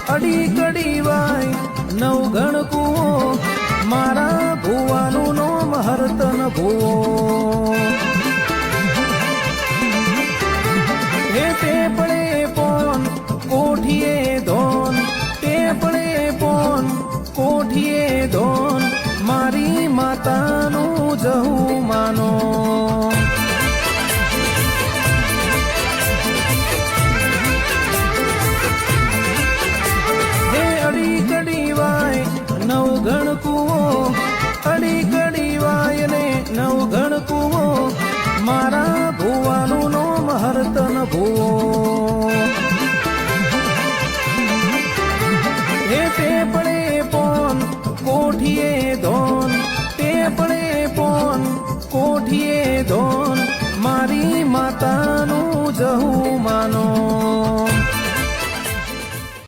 Adi Kadi Y Navgan કુવો મારા ભુવાનું નોમ હરતન ભુવો હે ટેપળે પોન કોઠીએ ધોન ટેપળે પોન કોઠીએ ધોન મારી માતાનું જહું માનો હે અડી કડી વાય નવગણ કુવો અડી કડી વાય ને નવગણ કુવો મારા ભુવાનું નોમ હરતન ભુવો હે ટેપળે પોન કોઠીએ ધોન ટેપળે પોન કોઠીએ ધોન મારી માતાનું જહું માનો